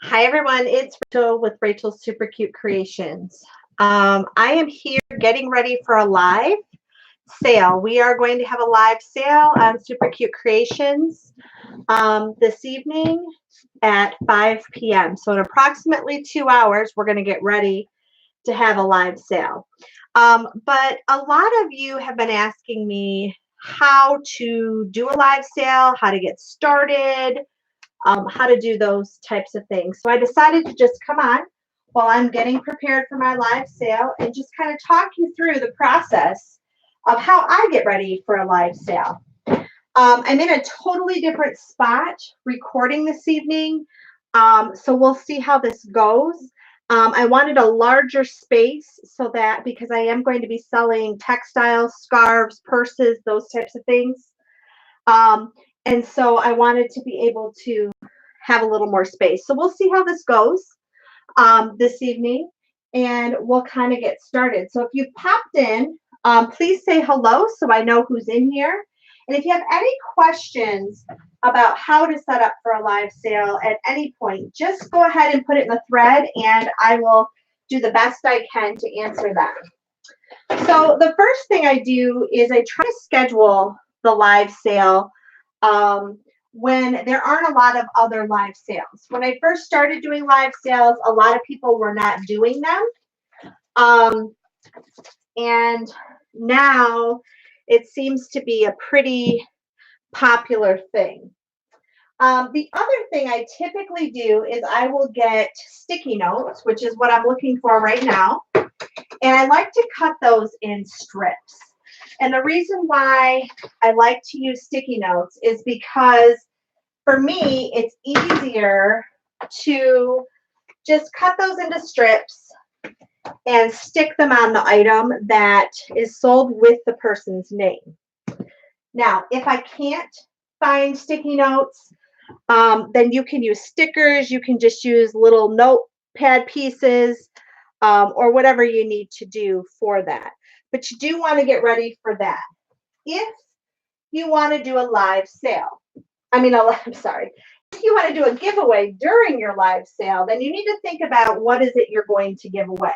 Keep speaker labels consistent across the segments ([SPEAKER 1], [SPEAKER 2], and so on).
[SPEAKER 1] Hi everyone, it's Rachel with Rachel's Super Cute Creations. I am here getting ready for a live sale. We are going to have a live sale on Super Cute Creations this evening at 5 p.m. So in approximately 2 hours, we're going to get ready to have a live sale. But a lot of you have been asking me how to do a live sale, how to get started, how to do those types of things. So I decided to just come on while I'm getting prepared for my live sale and just kind of talk you through the process of how I get ready for a live sale. I'm in a totally different spot recording this evening, so we'll see how this goes. I wanted a larger space so that because I am going to be selling textiles, scarves, purses, those types of things. And so I wanted to be able to have a little more space. So we'll see how this goes this evening, and we'll kind of get started. So if you've popped in, please say hello so I know who's in here. And if you have any questions about how to set up for a live sale at any point, just go ahead and put it in the thread, and I will do the best I can to answer them. So the first thing I do is I try to schedule the live sale when there aren't a lot of other live sales. When I first started doing live sales, a lot of people were not doing them. And now it seems to be a pretty popular thing. The other thing I typically do is I will get sticky notes, which is what I'm looking for right now. And I like to cut those in strips. And the reason why I like to use sticky notes is because for me, it's easier to just cut those into strips and stick them on the item that is sold with the person's name. Now, if I can't find sticky notes, then you can use stickers. You can just use little notepad pieces or whatever you need to do for that. But you do want to get ready for that. If you want to do a live sale, I'm sorry. If you want to do a giveaway during your live sale, then you need to think about what is it you're going to give away.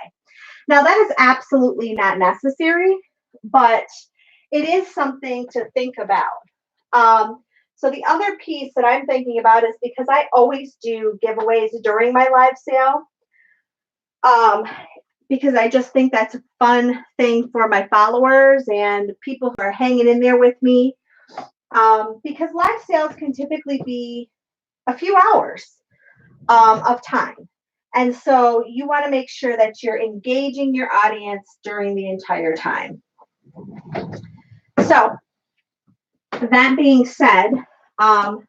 [SPEAKER 1] Now, that is absolutely not necessary, but it is something to think about. So the other piece that I'm thinking about is because I always do giveaways during my live sale, because I just think that's a fun thing for my followers and people who are hanging in there with me. Because live sales can typically be a few hours of time. And so you want to make sure that you're engaging your audience during the entire time. So that being said, I'm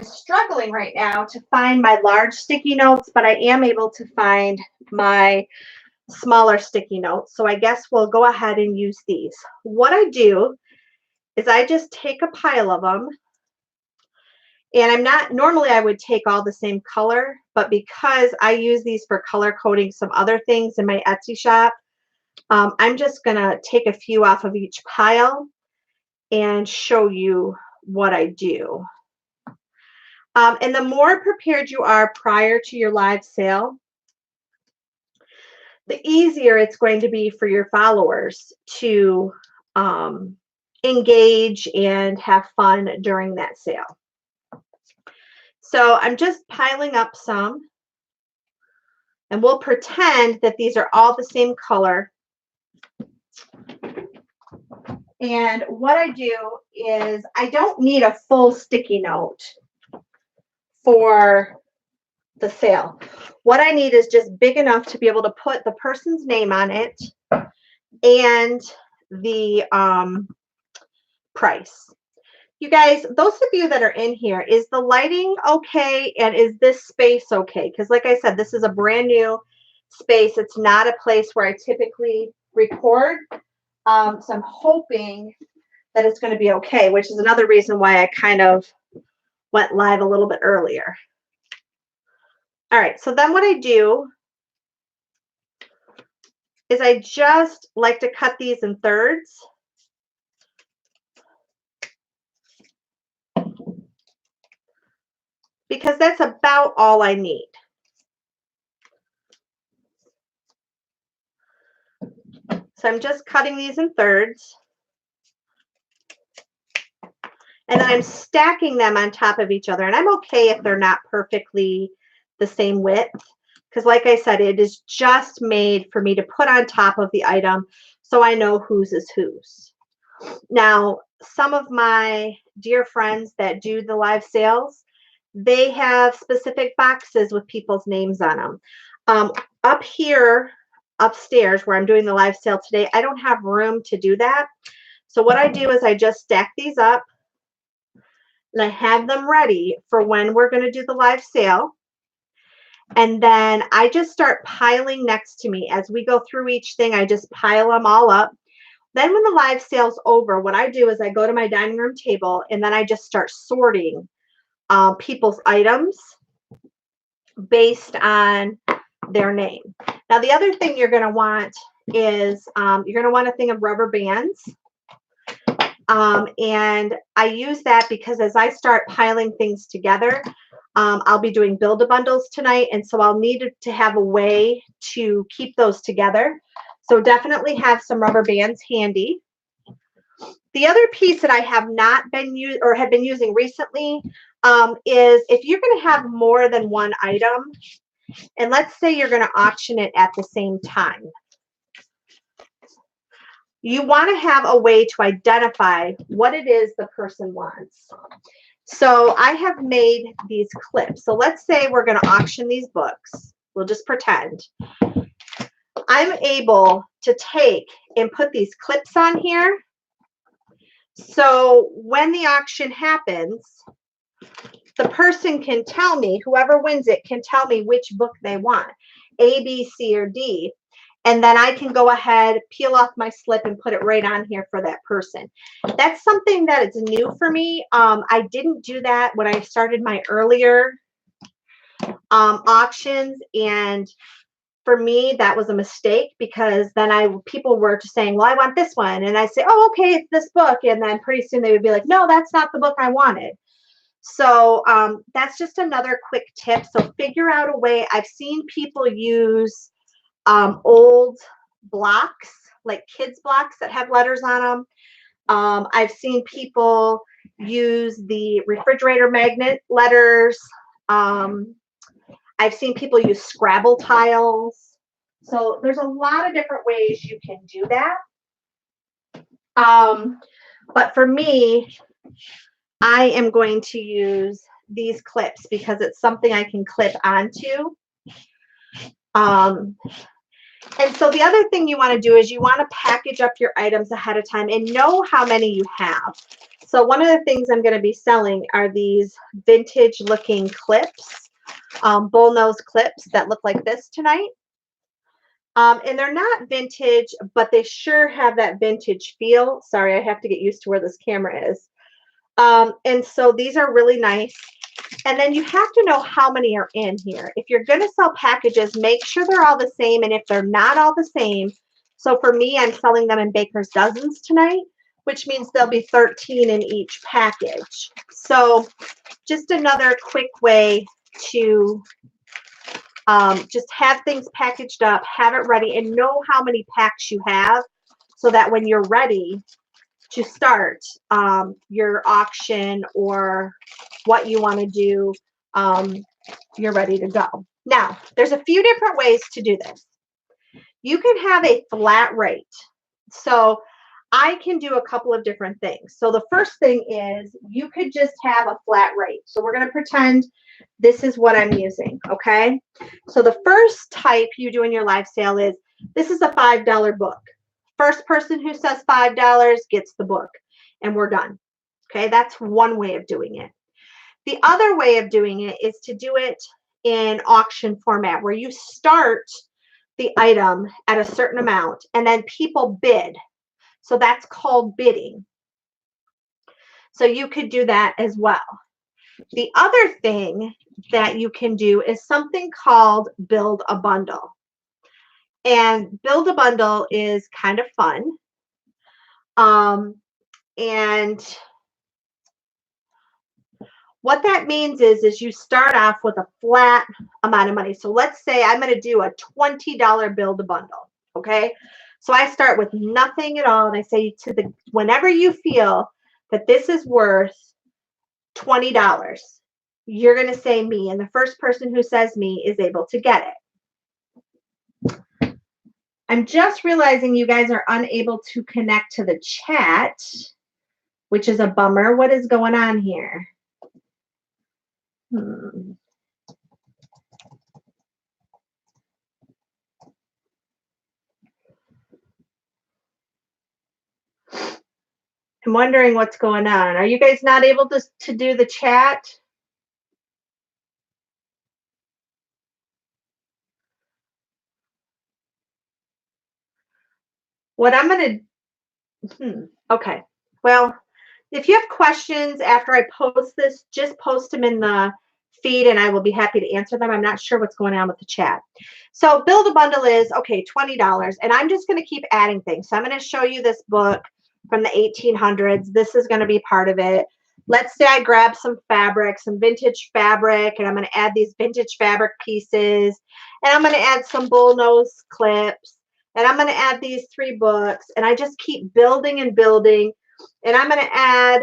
[SPEAKER 1] struggling right now to find my large sticky notes, but I am able to find my smaller sticky notes. So I guess we'll go ahead and use these. What I do is I just take a pile of them, and normally I would take all the same color, but because I use these for color coding some other things in my Etsy shop, I'm just gonna take a few off of each pile and show you what I do. And the more prepared you are prior to your live sale, the easier it's going to be for your followers to engage and have fun during that sale. So I'm just piling up some, and we'll pretend that these are all the same color. And what I do is I don't need a full sticky note for the sale. What I need is just big enough to be able to put the person's name on it and the price. You guys, those of you that are in here, is the lighting okay? And is this space okay? Because like I said, this is a brand new space. It's not a place where I typically record. So I'm hoping that it's going to be okay, which is another reason why I kind of went live a little bit earlier. All right, so then what I do is I just like to cut these in thirds. Because that's about all I need. So I'm just cutting these in thirds. And then I'm stacking them on top of each other. And I'm okay if they're not perfectly the same width, because like I said, it is just made for me to put on top of the item so I know whose is whose. Now, some of my dear friends that do the live sales, they have specific boxes with people's names on them. Up here, upstairs, where I'm doing the live sale today, I don't have room to do that. So what I do is I just stack these up and I have them ready for when we're going to do the live sale. And then I just start piling next to me. As we go through each thing, I just pile them all up. Then when the live sale's over, what I do is I go to my dining room table and then I just start sorting people's items based on their name. Now, the other thing you're going to want is you're going to want a thing of rubber bands. And I use that because as I start piling things together, I'll be doing build-a-bundles tonight, and so I'll need to have a way to keep those together. So definitely have some rubber bands handy. The other piece that I have not been using or have been using recently is if you're going to have more than one item, and let's say you're going to auction it at the same time, you want to have a way to identify what it is the person wants. So I have made these clips. So let's say we're going to auction these books. We'll just pretend. I'm able to take and put these clips on here. So when the auction happens, the person can tell me, whoever wins it can tell me which book they want, A, B, C, or D. And then I can go ahead, peel off my slip, and put it right on here for that person. That's something that is new for me. I didn't do that when I started my earlier auctions, and for me, that was a mistake because then people were just saying, well, I want this one. And I say, oh, okay, it's this book. And then pretty soon they would be like, no, that's not the book I wanted. So that's just another quick tip. So figure out a way. I've seen people use old blocks, like kids blocks that have letters on them. I've seen people use the refrigerator magnet letters. I've seen people use Scrabble tiles. So there's a lot of different ways you can do that. But for me, I am going to use these clips because it's something I can clip onto. And so the other thing you want to do is you want to package up your items ahead of time and know how many you have. So one of the things I'm going to be selling are these vintage looking clips, bullnose clips that look like this tonight. And they're not vintage, but they sure have that vintage feel. Sorry, I have to get used to where this camera is. And so these are really nice. And then you have to know how many are in here. If you're going to sell packages, make sure they're all the same. And if they're not all the same, so for me, I'm selling them in Baker's Dozens tonight, which means there'll be 13 in each package. So just another quick way to just have things packaged up, have it ready, and know how many packs you have so that when you're ready to start your auction or what you want to do, you're ready to go. Now, there's a few different ways to do this. You can have a flat rate. So I can do a couple of different things. So the first thing is you could just have a flat rate. So we're going to pretend this is what I'm using, okay? So the first type you do in your live sale is, this is a $5 book. First person who says $5 gets the book, and we're done. Okay, that's one way of doing it. The other way of doing it is to do it in auction format, where you start the item at a certain amount and then people bid. So that's called bidding. So you could do that as well. The other thing that you can do is something called build a bundle. And build a bundle is kind of fun. And what that means is you start off with a flat amount of money. So let's say I'm going to do a $20 build a bundle. Okay. So I start with nothing at all, and I say whenever you feel that this is worth $20, you're going to say me, and the first person who says me is able to get it. I'm just realizing you guys are unable to connect to the chat, which is a bummer. What is going on here? I'm wondering what's going on. Are you guys not able to do the chat? What I'm going to, okay. Well, if you have questions after I post this, just post them in the feed and I will be happy to answer them. I'm not sure what's going on with the chat. So build a bundle is, okay, $20. And I'm just going to keep adding things. So I'm going to show you this book from the 1800s. This is going to be part of it. Let's say I grab some fabric, some vintage fabric, and I'm going to add these vintage fabric pieces. And I'm going to add some bullnose clips. And I'm going to add these 3 books. And I just keep building and building. And I'm going to add,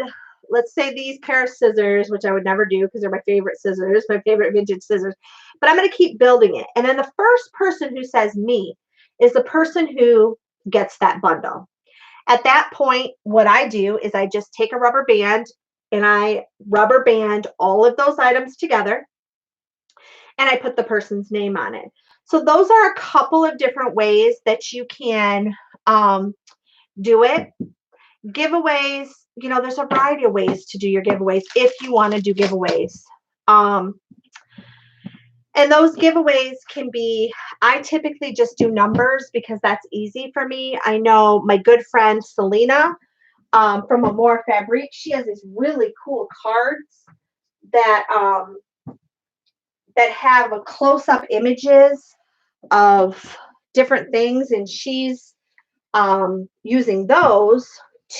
[SPEAKER 1] let's say, these pair of scissors, which I would never do because they're my favorite scissors, my favorite vintage scissors. But I'm going to keep building it. And then the first person who says me is the person who gets that bundle. At that point, what I do is I just take a rubber band and I rubber band all of those items together. And I put the person's name on it. So those are a couple of different ways that you can do it. Giveaways, you know, there's a variety of ways to do your giveaways if you want to do giveaways. And those giveaways can be, I typically just do numbers because that's easy for me. I know my good friend Selena from Amore Fabrique, she has these really cool cards that that have a close-up images of different things, and she's using those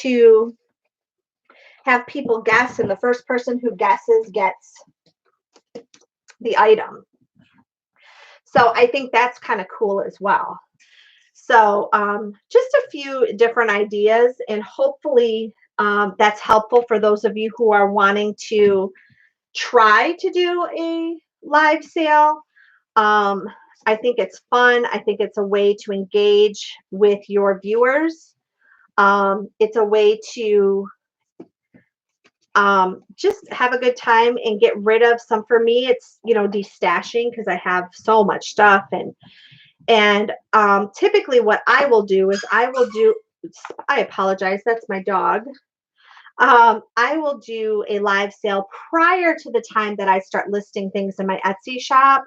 [SPEAKER 1] to have people guess, and the first person who guesses gets the item. So I think that's kind of cool as well. So just a few different ideas, and hopefully that's helpful for those of you who are wanting to try to do a live sale. I think it's fun. I think it's a way to engage with your viewers. It's a way to just have a good time and get rid of some. For me, it's, you know, destashing because I have so much stuff, and typically what I will do is I apologize, that's my dog. I will do a live sale prior to the time that I start listing things in my Etsy shop,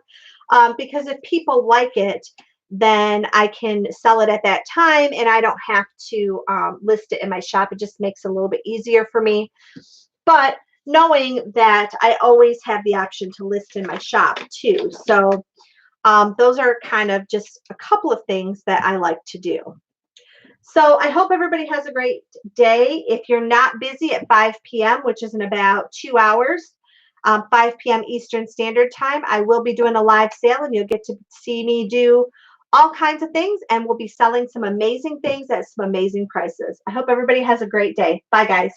[SPEAKER 1] because if people like it, then I can sell it at that time and I don't have to list it in my shop. It just makes it a little bit easier for me. But knowing that I always have the option to list in my shop too. So those are kind of just a couple of things that I like to do. So I hope everybody has a great day. If you're not busy at 5 p.m., which is in about 2 hours, 5 p.m. Eastern Standard Time, I will be doing a live sale and you'll get to see me do all kinds of things, and we'll be selling some amazing things at some amazing prices. I hope everybody has a great day. Bye, guys.